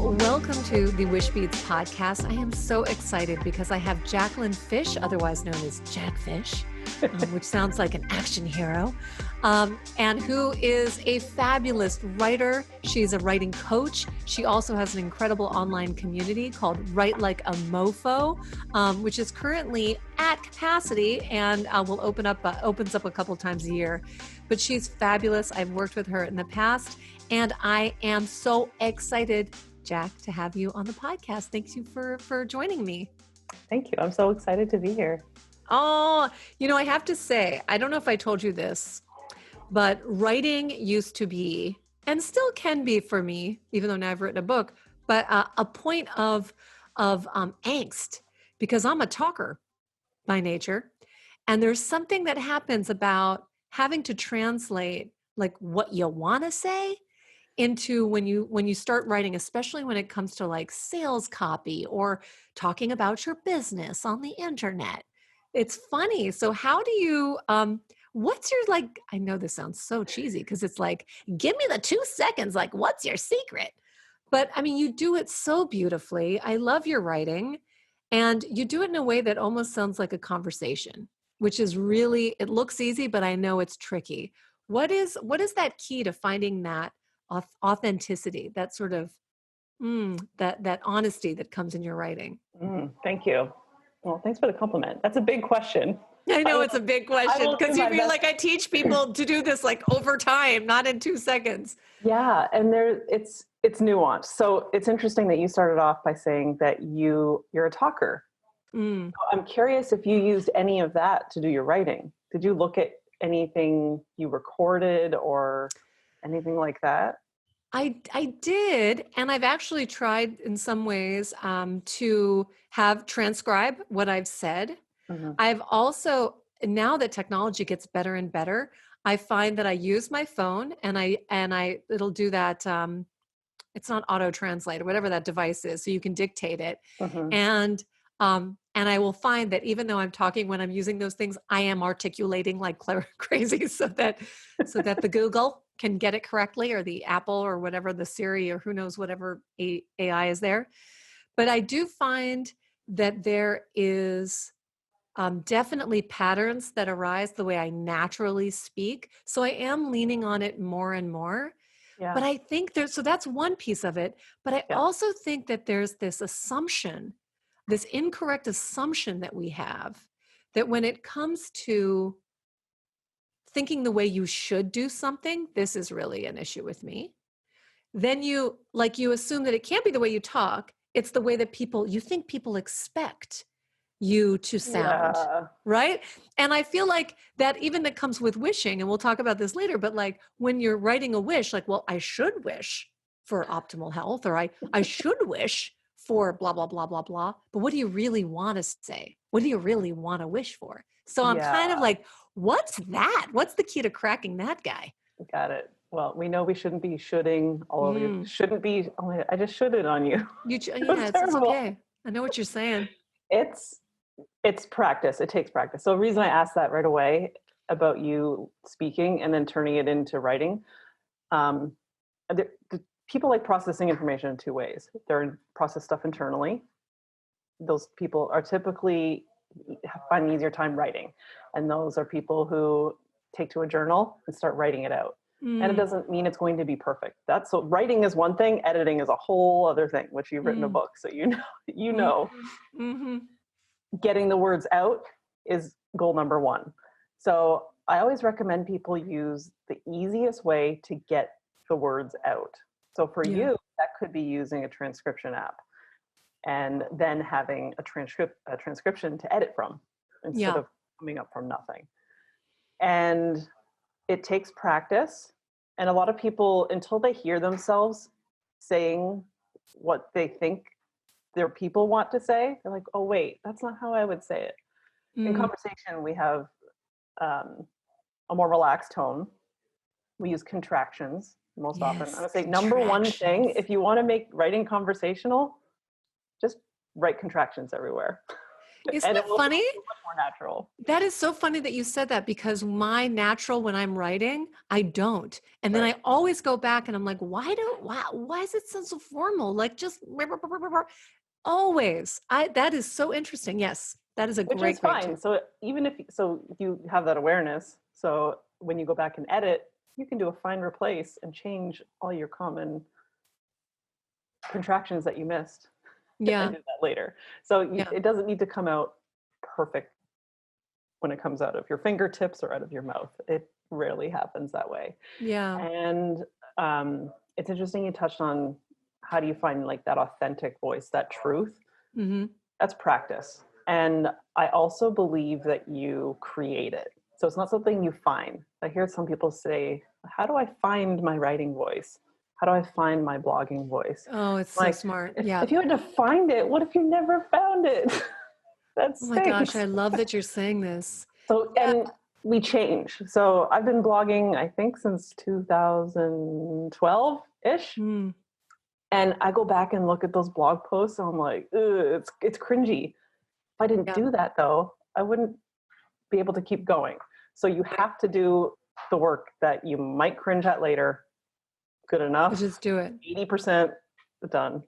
Welcome to the Wishbeads podcast. I am so excited because I have Fisch, otherwise known as Jacq Fisch, which sounds like an action hero, and who is a fabulous writer. She's a writing coach. She also has an incredible online community called Write Like a MOFO, which is currently at capacity and opens up a couple times a year. But she's fabulous. I've worked with her in the past, and I am so excited, Jacq, to have you on the podcast. Thank you for joining me. Thank you. I'm so excited to be here. Oh, I have to say, I don't know if I told you this, but writing used to be, and still can be for me, even though now I've written a book, but a point of angst, because I'm a talker by nature. And there's something that happens about having to translate like what you want to say into when you start writing, especially when it comes to like sales copy or talking about your business on the internet. It's funny. So how do you, what's your, like, I know this sounds so cheesy because it's like, give me the 2 seconds, like, what's your secret? But I mean, you do it so beautifully. I love your writing, and you do it in a way that almost sounds like a conversation, which is really, it looks easy, but I know it's tricky. What is that key to finding that authenticity, that sort of that honesty that comes in your writing? Thank you. Well, thanks for the compliment. That's a big question. I know it's a big question because you feel like I teach people to do this like over time, not in 2 seconds. Yeah, and it's nuanced. So it's interesting that you started off by saying that you're a talker. So I'm curious if you used any of that to do your writing. Did you look at anything you recorded or anything like that? I did, and I've actually tried in some ways to have transcribe what I've said. Mm-hmm. I've also, now that technology gets better and better, I find that I use my phone and it'll do that. It's not auto translate or whatever that device is, so you can dictate it. Mm-hmm. And I will find that even though I'm talking, when I'm using those things, I am articulating like crazy so that the Google can get it correctly, or the Apple or whatever, the Siri, or who knows, whatever AI is there. But I do find that there is definitely patterns that arise the way I naturally speak. So I am leaning on it more and more. Yeah. But I think so that's one piece of it. But I also think that there's this assumption, this incorrect assumption that we have, that when it comes to thinking the way you should do something, this is really an issue with me. Then you assume that it can't be the way you talk. It's the way that you think people expect you to sound, right? And I feel like that comes with wishing, and we'll talk about this later, but like when you're writing a wish, like, well, I should wish for optimal health, or I should wish for blah, blah, blah, blah, blah. But what do you really want to say? What do you really want to wish for? So I'm kind of like, what's that? What's the key to cracking that guy? Got it. Well, we know we shouldn't be shoulding. All of you shouldn't be. Oh, I just shoulded on you. It's okay. I know what you're saying. It's practice. It takes practice. So the reason I asked that right away about you speaking and then turning it into writing, people like processing information in 2 ways. They're process stuff internally. Those people are typically find an easier time writing. And those are people who take to a journal and start writing it out. And it doesn't mean it's going to be perfect. So writing is one thing, editing is a whole other thing, which you've written a book. So you know. Mm-hmm. Getting the words out is goal number 1. So I always recommend people use the easiest way to get the words out. So for you, that could be using a transcription app and then having a transcription to edit from instead of coming up from nothing. And it takes practice. And a lot of people, until they hear themselves saying what they think their people want to say, they're like, oh wait, that's not how I would say it. In conversation, we have a more relaxed tone. We use contractions most often. I would say number 1 thing, if you want to make writing conversational, just write contractions everywhere. Isn't And it it will funny? feel much more natural. That is so funny that you said that, because my natural when I'm writing, I don't. And then Right. I always go back and I'm like, why is it so formal? Like just always. That is so interesting. Yes. That is a Which is great tip. fine. So even if you have that awareness, so when you go back and edit, you can do a find replace and change all your common contractions that you missed Yeah. and do that later. So Yeah. it doesn't need to come out perfect when it comes out of your fingertips or out of your mouth. It rarely happens that way. Yeah. And it's interesting you touched on how do you find like that authentic voice, that truth. Mm-hmm. That's practice. And I also believe that you create it. So it's not something you find. I hear some people say, how do I find my writing voice? How do I find my blogging voice? Oh, it's so Like, smart. Yeah. if you had to find it, what if you never found it? That Oh my gosh, stinks. I love that you're saying this. So, Yeah. and we change. So I've been blogging, I think, since 2012-ish. Mm, And I go back and look at those blog posts and I'm like, ugh, it's cringy. If I didn't yeah. do that though, I wouldn't be able to keep going. So you have to do the work that you might cringe at later. Good enough. Just do it. 80% done.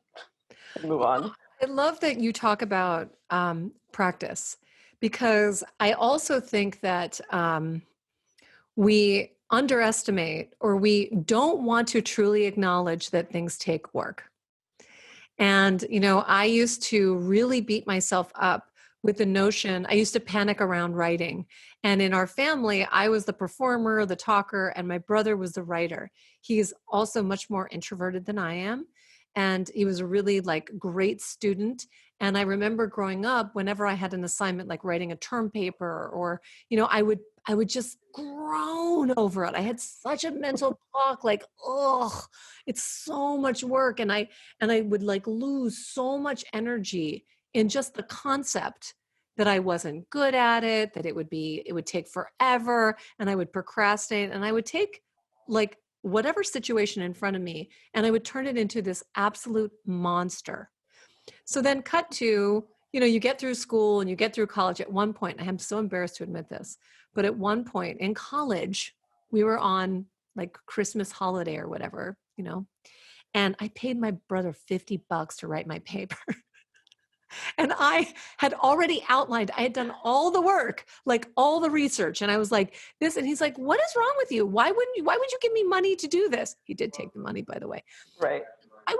Move on. I love that you talk about practice, because I also think that we underestimate, or we don't want to truly acknowledge that things take work. And, I used to really beat myself up with the notion, I used to panic around writing. And in our family, I was the performer, the talker, and my brother was the writer. He's also much more introverted than I am. And he was a really great student. And I remember growing up, whenever I had an assignment like writing a term paper, or, I would just groan over it. I had such a mental block, like, oh, it's so much work. And I would lose so much energy in just the concept that I wasn't good at it, that it would take forever, and I would procrastinate, and I would take whatever situation in front of me and I would turn it into this absolute monster. So then cut to, you get through school and you get through college. At one point, I'm so embarrassed to admit this, but at one point in college, we were on Christmas holiday or whatever, and I paid my brother $50 to write my paper. And I had already outlined, I had done all the work, all the research. And I was like, this, and he's like, what is wrong with you? Why would you give me money to do this? He did take the money, by the way. Right. Why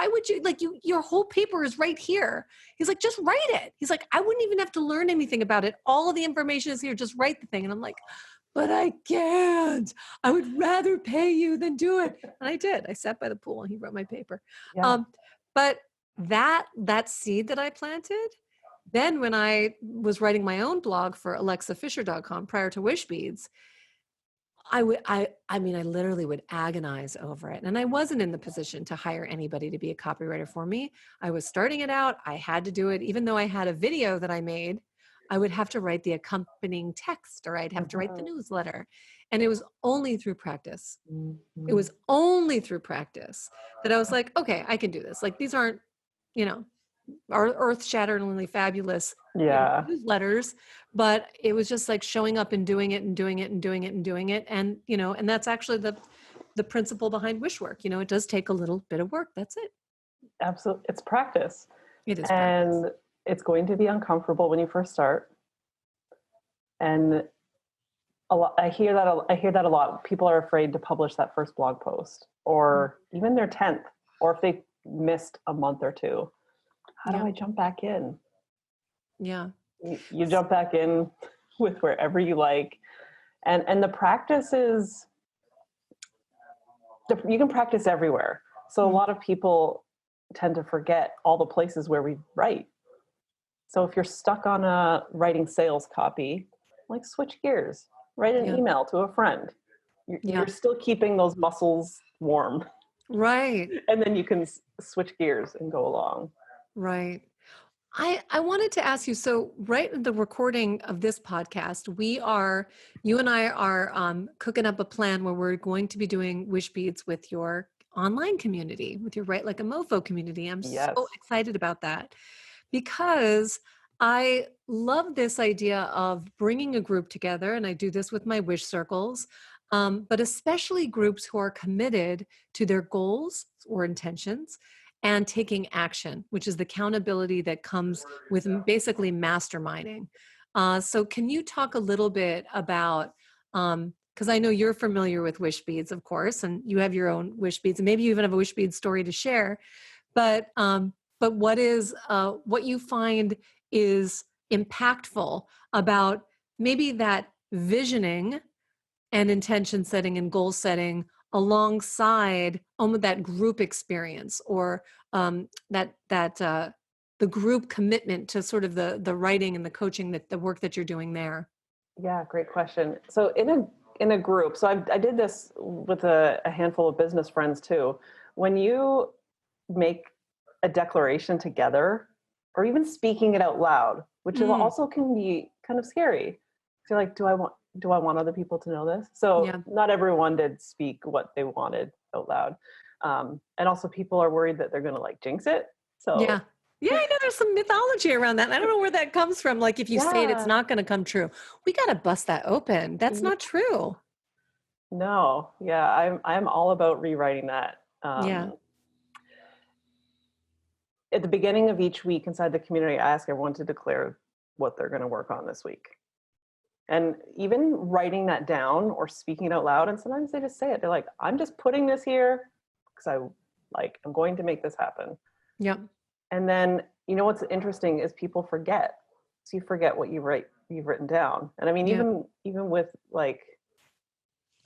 would you your whole paper is right here. He's like, just write it. He's like, I wouldn't even have to learn anything about it. All of the information is here. Just write the thing. And I'm like, but I can't. I would rather pay you than do it. And I did. I sat by the pool and he wrote my paper. Yeah. But that seed that I planted, then when I was writing my own blog for alexafischer.com prior to Wishbeads, I literally would agonize over it. And I wasn't in the position to hire anybody to be a copywriter for me. I was starting it out. I had to do it. Even though I had a video that I made, I would have to write the accompanying text, or I'd have to write the newsletter. And it was only through practice. Mm-hmm. It was only through practice that I was like, okay, I can do this. These aren't, earth-shatteringly fabulous newsletters, but it was just showing up and doing it and doing it and doing it and doing it. And, and that's actually the principle behind Wishwork. It does take a little bit of work. That's it. Absolutely. It's practice. It is and practice. It's going to be uncomfortable when you first start. And I hear that a lot. People are afraid to publish that first blog post, or even their 10th, or if they missed a month or two. How do I jump back in? Yeah. You jump back in with wherever you like. And the practice is, you can practice everywhere. So a lot of people tend to forget all the places where we write. So if you're stuck on writing sales copy, switch gears, write an email to a friend. You're still keeping those muscles warm. Right. And then you can switch gears and go along. Right. I wanted to ask you, so right in the recording of this podcast, you and I are cooking up a plan where we're going to be doing Wishbeads with your online community, with your Write Like a MOFO community. I'm so excited about that, because I love this idea of bringing a group together, and I do this with my wish circles, but especially groups who are committed to their goals or intentions and taking action, which is the accountability that comes with basically masterminding. So, can you talk a little bit about? Because I know you're familiar with Wishbeads, of course, and you have your own Wishbeads, and maybe you even have a Wishbead story to share. But what is what you find is impactful about maybe that visioning and intention setting and goal setting alongside that group experience or that the group commitment to sort of the writing and the coaching, that the work that you're doing there. Yeah, great question. So in a group, so I did this with a handful of business friends too. When you make a declaration together, or even speaking it out loud, which is also can be kind of scary. I feel like, do I want other people to know this? So Yeah. not everyone did speak what they wanted out loud. And also people are worried that they're going to like jinx it. Yeah. So Yeah, I know there's some mythology around that. I don't know where that comes from. Like if you say it, it's yeah, not going to come true. We got to bust that open. That's yeah, not true. no, yeah, I'm all about rewriting that. Yeah. At the beginning of each week inside the community, I ask everyone to declare what they're going to work on this week. And even writing that down or speaking it out loud, and sometimes they just say it. They're like, I'm just putting this here because I'm going to make this happen. Yep. And then, you know, what's interesting is people forget. So you forget what you've written down. And I mean, Yeah. even with like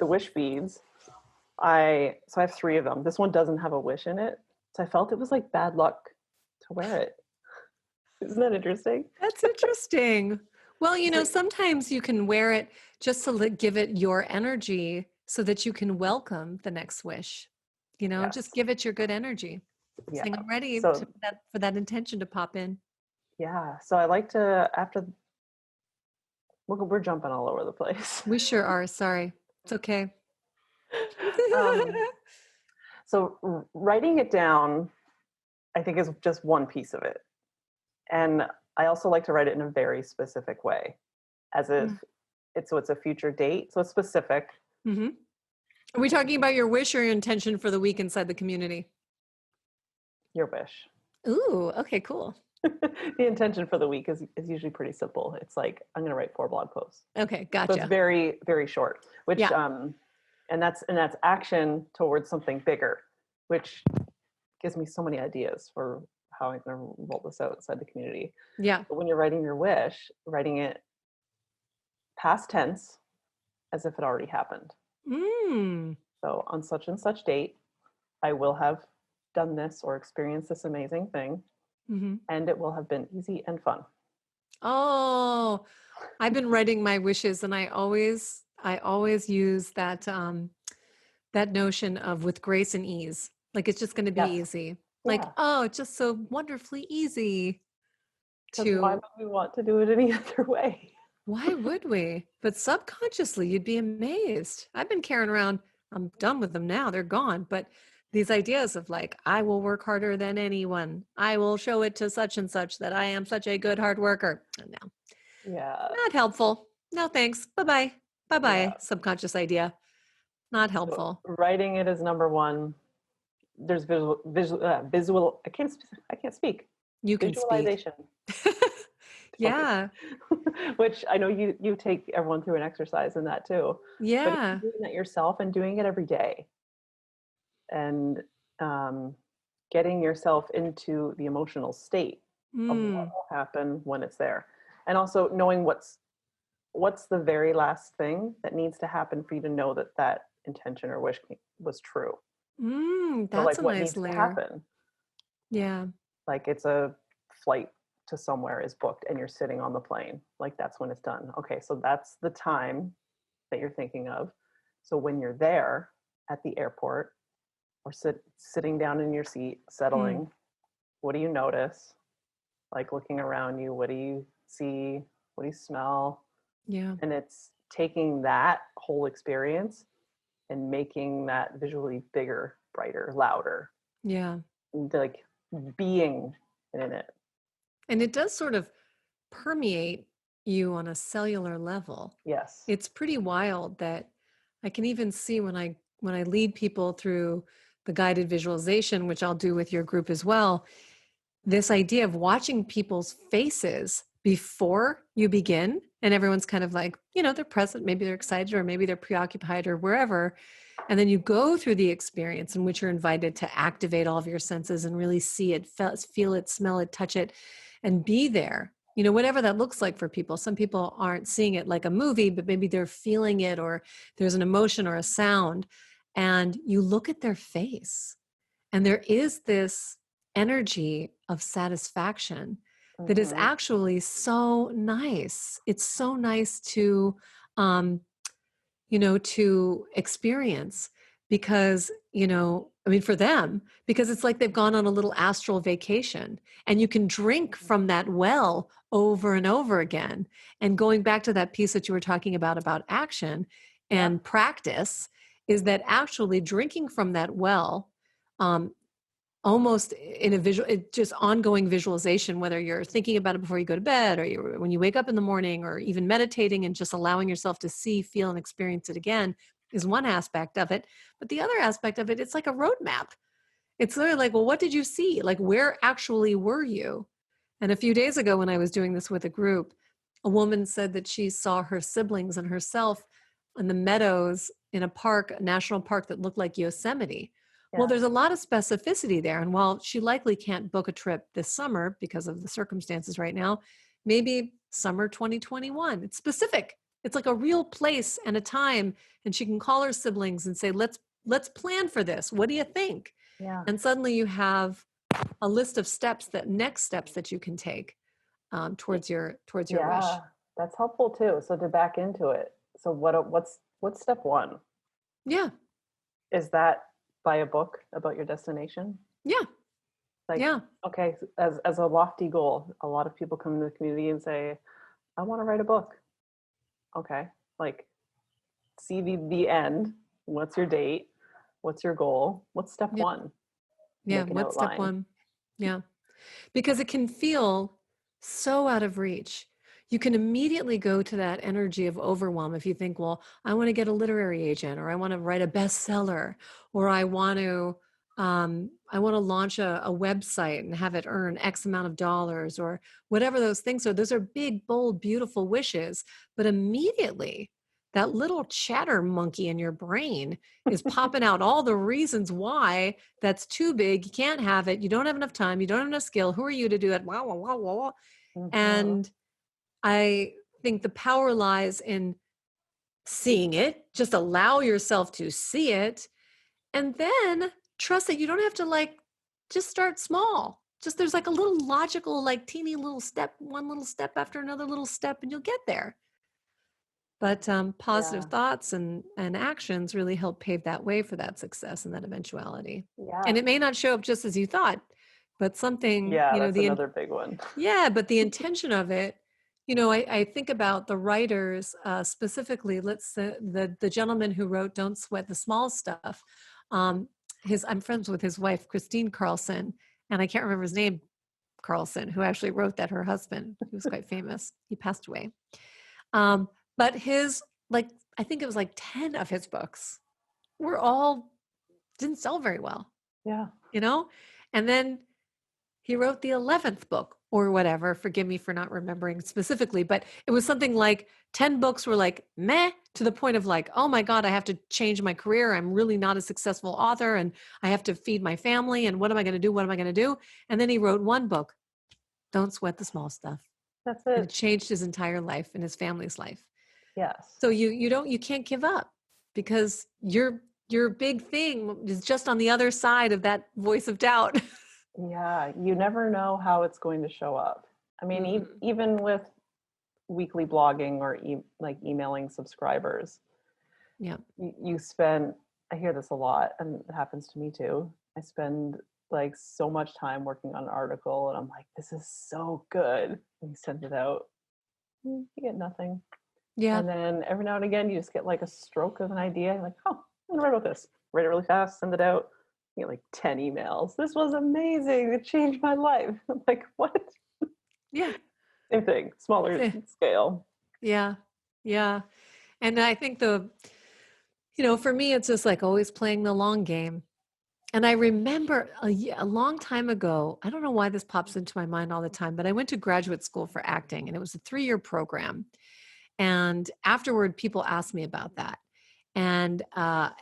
the wish beads, I have 3 of them. This one doesn't have a wish in it. So I felt it was like bad luck to wear it. Isn't that interesting? That's interesting. Well, sometimes you can wear it just to give it your energy so that you can welcome the next wish. Just Yes. give it your good energy. Yeah. Saying I'm ready So for that intention to pop in. yeah. So I like to after we're jumping all over the place. We sure are. Sorry. It's okay. um, so writing it down, I think, is just one piece of it. And I also like to write it in a very specific way, as if it's a future date. So it's specific. Mm-hmm. Are we talking about your wish or your intention for the week inside the community? Your wish. Ooh, okay, cool. The intention for the week is usually pretty simple. It's like, I'm going to write 4 blog posts. Okay, So it's gotcha. very, very short, which, Yeah. and that's action towards something bigger, which gives me so many ideas for how I'm going to roll this out inside the community. Yeah. But when you're writing your wish, writing it past tense as if it already happened. So on such and such date, I will have done this or experienced this amazing thing, and it will have been easy and fun. Oh, I've been writing my wishes, and I always use that that notion of with grace and ease. Like it's just going to be Yes. easy. Like, Yeah. oh, it's just so wonderfully easy Because why to. would we want to do it any other way? Why would we? But subconsciously, you'd be amazed. I've been carrying around, I'm done with them now, they're gone. But these ideas of like, I will work harder than anyone. I will show it to such and such that I am such a good hard worker. No, Yeah. not helpful. No, thanks. Bye-bye. Bye-bye, Yeah. subconscious idea. Not So helpful. writing it is number one. There's visual. I can't speak. You can speak. Visualization. Yeah. Which I know you take everyone through an exercise in that too. But Yeah. doing that yourself and doing it every day, and getting yourself into the emotional state of what will happen when it's there, and also knowing what's the very last thing that needs to happen for you to know that that intention or wish was true. So That's like a what nice needs to layer. happen? Yeah. Like it's a flight to somewhere is booked and you're sitting on the plane. Like that's when it's done. Okay, so that's the time that you're thinking of. So when you're there at the airport or sitting down in your seat, settling, what do you notice? Like looking around you, what do you see? What do you smell? Yeah. And it's taking that whole experience and making that visually bigger, brighter, louder, Yeah. like being in it. And it does sort of permeate you on a cellular level. Yes. It's pretty wild that I can even see when I lead people through the guided visualization, which I'll do with your group as well, this idea of watching people's faces before you begin, and everyone's kind of like, they're present, maybe they're excited, or maybe they're preoccupied, or wherever. And then you go through the experience in which you're invited to activate all of your senses and really see it, feel it, smell it, touch it, and be there. Whatever that looks like for people. Some people aren't seeing it like a movie, but maybe they're feeling it, or there's an emotion or a sound. And you look at their face, and there is this energy of satisfaction that is Mm-hmm. actually so nice. It's so nice to, to experience, because, for them, because it's like they've gone on a little astral vacation, and you can drink from that well over and over again. And going back to that piece that you were talking about action Yeah. and practice, is that actually drinking from that well, almost in a visual, just ongoing visualization, whether you're thinking about it before you go to bed, or when you wake up in the morning, or even meditating and just allowing yourself to see, feel, and experience it again, is one aspect of it. But the other aspect of it, it's like a roadmap. It's literally like, well, what did you see? Like, where actually were you? And a few days ago, when I was doing this with a group, a woman said that she saw her siblings and herself in the meadows in a park, a national park that looked like Yosemite. Well, Yeah. there's a lot of specificity there. And while she likely can't book a trip this summer because of the circumstances right now, maybe summer 2021, it's specific. It's like a real place and a time. And she can call her siblings and say, let's plan for this. What do you think? Yeah. And suddenly you have a list of next steps that you can take, towards your wish. Yeah. That's helpful too. So to back into it. So what's step one? Yeah. Is that buy a book about your destination? Yeah. Like, Yeah. okay, as a lofty goal, a lot of people come into the community and say, I want to write a book. Okay. Like, see the end. What's your date? What's your goal? What's step Yeah. one? Yeah. Make an What's step outline. one? Yeah. Because it can feel so out of reach. You can immediately go to that energy of overwhelm if you think, well, I want to get a literary agent, or I want to write a bestseller, or I want to launch a website and have it earn X amount of dollars, or whatever those things are. Those are big, bold, beautiful wishes. But immediately, that little chatter monkey in your brain is popping out all the reasons why that's too big. You can't have it. You don't have enough time. You don't have enough skill. Who are you to do it? Wow, wow, wow, wow, wow. Mm-hmm. And I think the power lies in seeing it. Just allow yourself to see it, and then trust that you don't have to, like, just start small. Just there's like a little logical, like teeny little step, one little step after another little step, and you'll get there. But positive Yeah. thoughts and actions really help pave that way for that success and that eventuality. Yeah. And it may not show up just as you thought, but something, Yeah, that's another big one. yeah, but the intention of it, I think about the writers, specifically. Let's say the gentleman who wrote "Don't Sweat the Small Stuff." Um, I'm friends with his wife, Christine Carlson, and I can't remember his name, Carlson, who actually wrote that. Her husband, he was quite famous. He passed away. Um, but like, I think it was like 10 of his books were all didn't sell very well, Yeah. you know? And then he wrote the 11th book or whatever. Forgive me for not remembering specifically, but it was something like 10 books were like meh, to the point of like, oh my God, I have to change my career. I'm really not a successful author, and I have to feed my family. And what am I going to do? What am I going to do? And then he wrote one book, Don't Sweat the Small Stuff. That's And it. it changed his entire life and his family's life. Yes. So you can't give up, because your big thing is just on the other side of that voice of doubt. Yeah, you never know how it's going to show up. I mean, Mhm. even with weekly blogging or like emailing subscribers, Yeah. you spend, I hear this a lot, and it happens to me too. I spend like so much time working on an article, and I'm like, this is so good. And you send it out, you get nothing. Yeah. And then every now and again, you just get like a stroke of an idea. You're like, oh, I'm gonna write about this. Write it really fast, send it out. You get like 10 emails. This was amazing. It changed my life. I'm like, what? Yeah. Same thing, smaller Eh, scale. Yeah. Yeah. And I think for me, it's just like always playing the long game. And I remember a long time ago, I don't know why this pops into my mind all the time, but I went to graduate school for acting and it was a 3-year program. And afterward, people asked me about that. And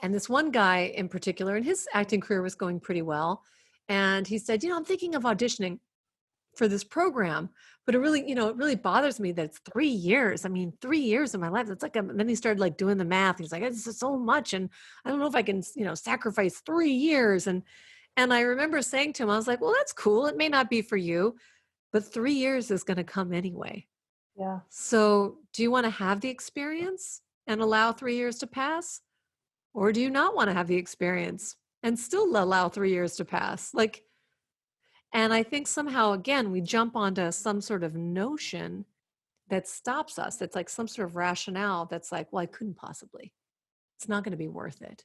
this one guy in particular, and his acting career was going pretty well. And he said, I'm thinking of auditioning for this program, but it really bothers me that it's 3 years. I mean, 3 years of my life. It's like, and then he started like doing the math. He's like, this is so much. And I don't know if I can, sacrifice 3 years. And I remember saying to him, I was like, well, that's cool. It may not be for you, but 3 years is going to come anyway. Yeah. So do you want to have the experience and allow 3 years to pass? Or do you not want to have the experience and still allow 3 years to pass? And I think somehow, again, we jump onto some sort of notion that stops us. It's like some sort of rationale that's like, well, I couldn't possibly. It's not going to be worth it.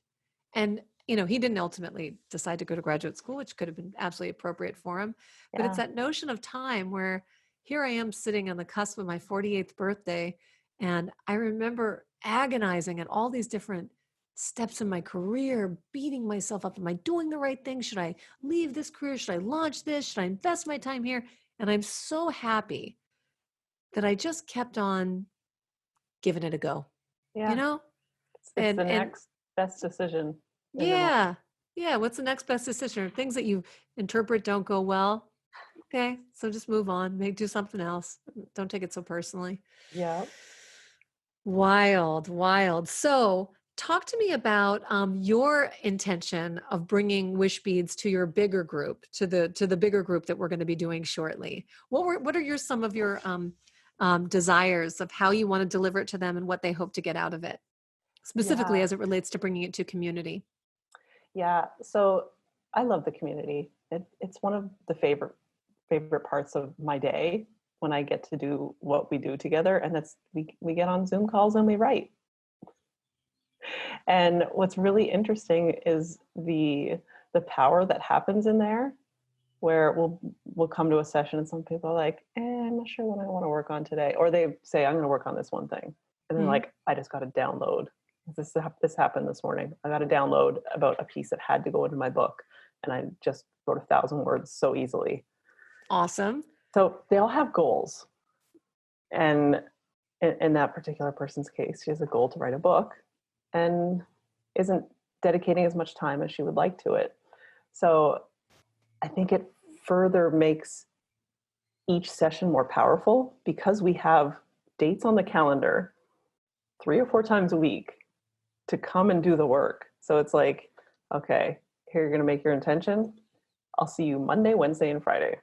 And, he didn't ultimately decide to go to graduate school, which could have been absolutely appropriate for him. But it's that notion of time where here I am sitting on the cusp of my 48th birthday. And I remember agonizing at all these different steps in my career, beating myself up. Am I doing the right thing? Should I leave this career? Should I launch this? Should I invest my time here? And I'm so happy that I just kept on giving it a go, Yeah. It's and the next best decision in the moment. yeah. What's the next best decision? Or things that you interpret don't go well. Okay, so just move on. Do something else. Don't take it so personally. Yeah. Wild, wild. So, talk to me about your intention of bringing Wishbeads to your bigger group, to the bigger group that we're going to be doing shortly. What are some of your desires of how you want to deliver it to them and what they hope to get out of it, specifically Yeah. as it relates to bringing it to community? Yeah. So I love the community. It's one of the favorite parts of my day when I get to do what we do together. And that's we get on Zoom calls and we write. And what's really interesting is the power that happens in there, where we'll come to a session and some people are like, I'm not sure what I want to work on today. Or they say, I'm going to work on this one thing. And then like, I just got to download. This happened this morning. I got a download about a piece that had to go into my book. And I just wrote 1,000 words so easily. Awesome. So they all have goals. And in that particular person's case, she has a goal to write a book and isn't dedicating as much time as she would like to it. So I think it further makes each session more powerful because we have dates on the calendar 3 or 4 times a week to come and do the work. So it's like, okay, here you're going to make your intention. I'll see you Monday, Wednesday, and Friday,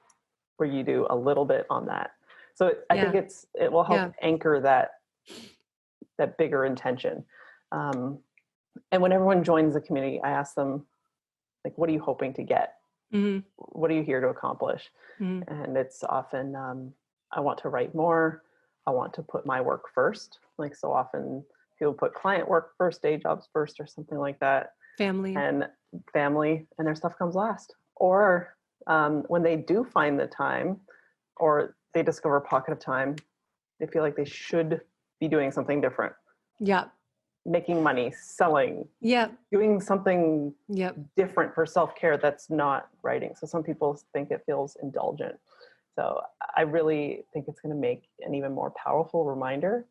where you do a little bit on that. So I think it will help anchor that bigger intention. And when everyone joins the community, I ask them, like, what are you hoping to get? Mm-hmm. What are you here to accomplish? Mm-hmm. And it's often, I want to write more. I want to put my work first. Like so often people put client work first, day jobs first, or something like that. Family, and their stuff comes last. Or when they do find the time or they discover a pocket of time, they feel like they should be doing something different. Yeah. Making money, selling, doing something different for self-care that's not writing. So some people think it feels indulgent. So I really think it's going to make an even more powerful reminder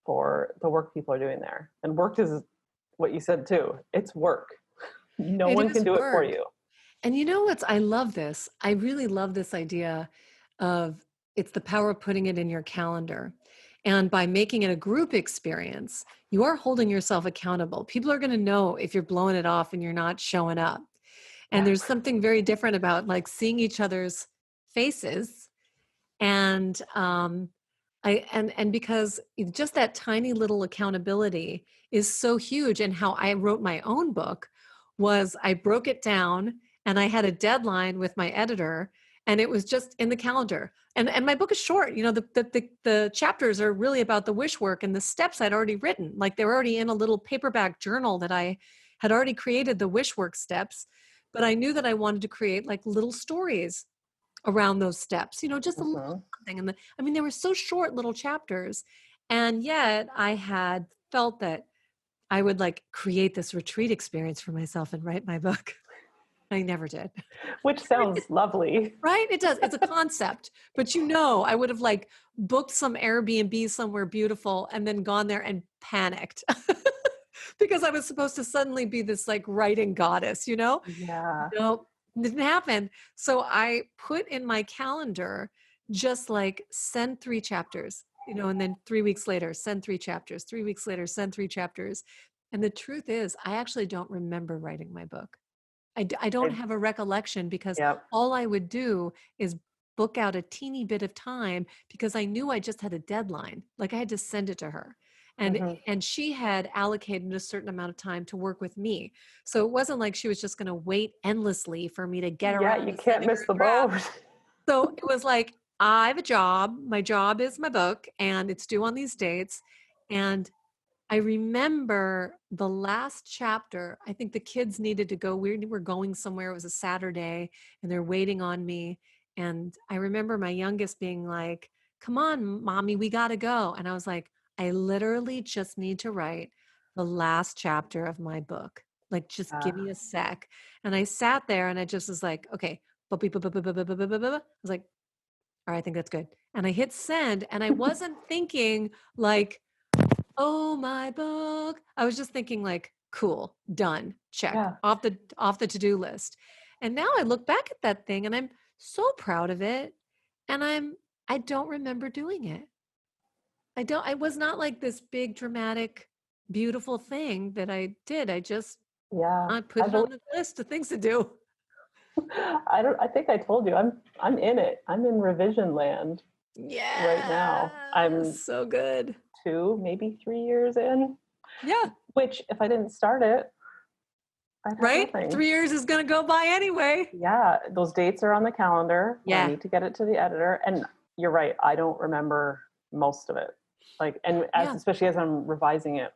for the work people are doing there. And work is what you said too. It's work. No one can do it for you. And I love this. I really love this idea of it's the power of putting it in your calendar. And by making it a group experience, you are holding yourself accountable. People are going to know if you're blowing it off and you're not showing up. And there's something very different about like seeing each other's faces. And because just that tiny little accountability is so huge. And how I wrote my own book was I broke it down and I had a deadline with my editor and it was just in the calendar. And my book is short. The chapters are really about the Wishwork and the steps I'd already written. Like they were already in a little paperback journal that I had already created the Wishwork steps, but I knew that I wanted to create like little stories around those steps, just a little Mhm. something. And I mean, they were so short little chapters. And yet I had felt that I would like create this retreat experience for myself and write my book. I never did. Which sounds lovely. Right? It does. It's a concept, but I would have like booked some Airbnb somewhere beautiful and then gone there and panicked because I was supposed to suddenly be this like writing goddess, Yeah. Nope, didn't happen. So I put in my calendar just like send 3 chapters, and then 3 weeks later, send 3 chapters, 3 weeks later, send 3 chapters. And the truth is, I actually don't remember writing my book. I don't I, have a recollection because yep. all I would do is book out a teeny bit of time because I knew I just had a deadline. Like I had to send it to her. And Mhm. and she had allocated a certain amount of time to work with me. So it wasn't like she was just going to wait endlessly for me to get Yeah, around you to can't sending her miss a the draft. boat. So it was like, I have a job. My job is my book and it's due on these dates. And I remember the last chapter. I think the kids needed to go. We were going somewhere. It was a Saturday and they're waiting on me. And I remember my youngest being like, come on, mommy, we got to go. And I was like, I literally just need to write the last chapter of my book. Like, just give me a sec. And I sat there and I just was like, okay. I was like, all right, I think that's good. And I hit send and I wasn't thinking like, oh, my book. I was just thinking like, cool, done, check Yeah. off the to-do list. And now I look back at that thing and I'm so proud of it. And I don't remember doing it. I was not like this big dramatic, beautiful thing that I did. Yeah. I put I it believe on the list of things to do. I think I told you I'm in it. I'm in revision land right Yeah, now. I'm so good. 2, maybe 3 years in, Yeah, which if I didn't start it, I'd have right? nothing. 3 years is going to go by anyway. Yeah, those dates are on the calendar when I Yeah, need to get it to the editor. And you're right, I don't remember most of it. Like, and yeah, especially as I'm revising it,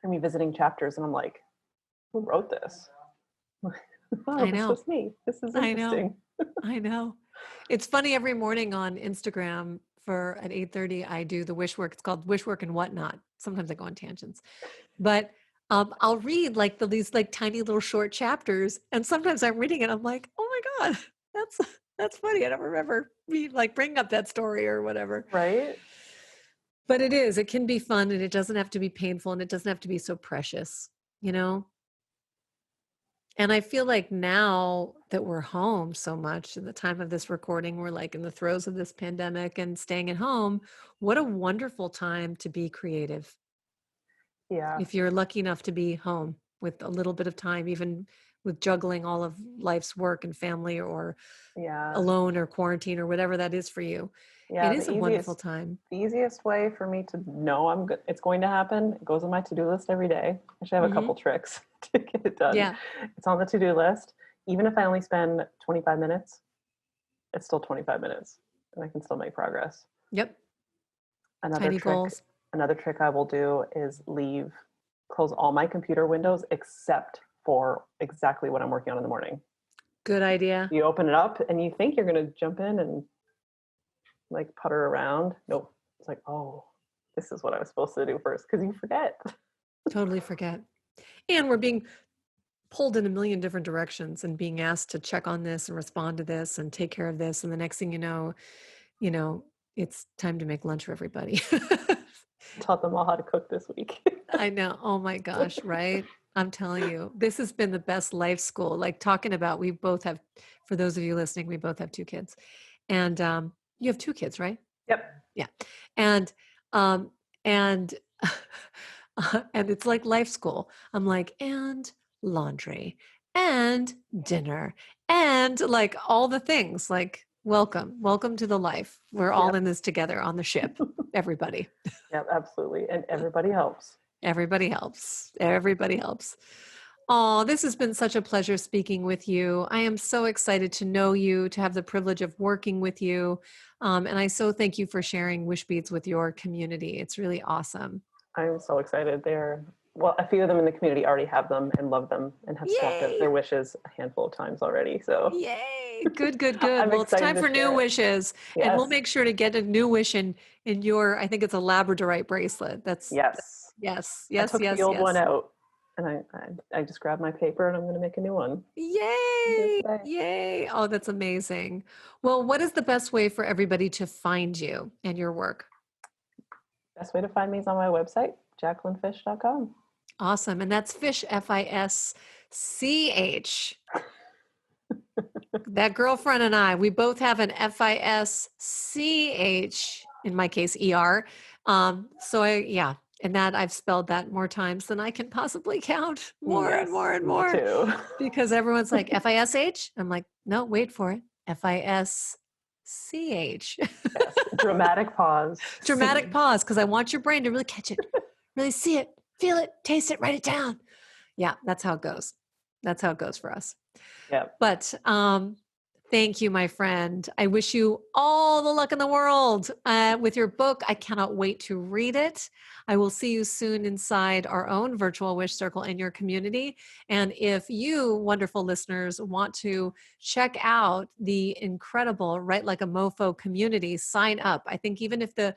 I'm revisiting chapters and I'm like, who wrote this? Oh, I this know. was me. This is I know. interesting. I know. It's funny every morning on Instagram for at 8:30 I do the Wishwork. It's called Wishwork and Whatnot. Sometimes I go on tangents. But I'll read like these like tiny little short chapters and sometimes I'm reading it I'm like, "Oh my god. That's that's funny. I don't remember me like bringing up that story or whatever." Right? But it can be fun and it doesn't have to be painful and it doesn't have to be so precious, you know? And I feel like now that we're home so much at the time of this recording, we're like in the throes of this pandemic and staying at home. What a wonderful time to be creative. Yeah. If you're lucky enough to be home with a little bit of time, even with juggling all of life's work and family or Yeah. alone or quarantine or whatever that is for you, it Yeah. is a wonderful time. The easiest way for me to know it's going to happen, it goes on my to-do list every day. I should have a couple Hmm. tricks to get it done. Yeah. It's on the to-do list. Even if I only spend 25 minutes, it's still 25 minutes and I can still make progress. Yep. Another Tiny trick, goals. another trick I will do is close all my computer windows except for exactly what I'm working on in the morning. Good idea. You open it up and you think you're going to jump in and like putter around. Nope. It's like, oh, this is what I was supposed to do first because you forget. Totally forget. And we're being pulled in a million different directions and being asked to check on this and respond to this and take care of this. And the next thing you know, it's time to make lunch for everybody. Taught them all how to cook this week. I know. Oh my gosh, right? I'm telling you, this has been the best life school. Like talking about, we both have, for those of you listening, we both have 2 kids. And you have 2 kids, right? Yep. Yeah. And um and and it's like life school. I'm like, and laundry and dinner and like all the things like welcome to the life. We're all Yep. in this together on the ship. Everybody. Yep. Absolutely. And everybody helps. Everybody helps. Everybody helps. Oh, this has been such a pleasure speaking with you. I am so excited to know you, to have the privilege of working with you. And I so thank you for sharing Wishbeads with your community. It's really awesome. I'm so excited. Well, a few of them in the community already have them and love them and have swapped out Yay! their wishes a handful of times already. So Yay! Yay! Good, good, good. I'm Well, it's time excited to for new share it. wishes, and we'll Yes. make sure to get a new wish in your. I think it's a labradorite bracelet. Yes. Yes, I yes, took the yes, old one yes. out, and I just grabbed my paper, and I'm going to make a new one. Yay! Today. Yay! Oh, that's amazing. Well, what is the best way for everybody to find you and your work? Best way to find me is on my website, JacquelineFisch.com. Awesome. And that's Fisch, Fisch. That girlfriend and I, we both have an Fisch, in my case, ER. Yeah. And that I've spelled that more times than I can possibly count. More and more Yes, and me more. too. Because everyone's like, Fish? I'm like, no, wait for it. Fisch. Yes, dramatic pause. Dramatic pause, because I want your brain to really catch it, really see it, feel it, taste it, write it down. Yeah, that's how it goes. That's how it goes for us. Yeah. But thank you, my friend. I wish you all the luck in the world with your book. I cannot wait to read it. I will see you soon inside our own virtual wish circle in your community. And if you, wonderful listeners, want to check out the incredible Write Like a MOFO community, sign up. I think even if the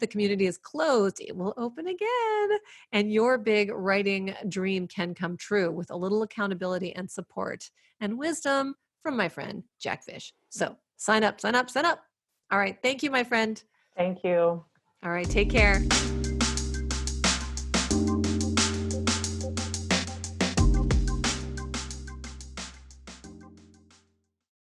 community is closed, it will open again, and your big writing dream can come true with a little accountability and support and wisdom from my friend, Jacq Fisch. So sign up, sign up, sign up. All right. Thank you, my friend. Thank you. All right. Take care.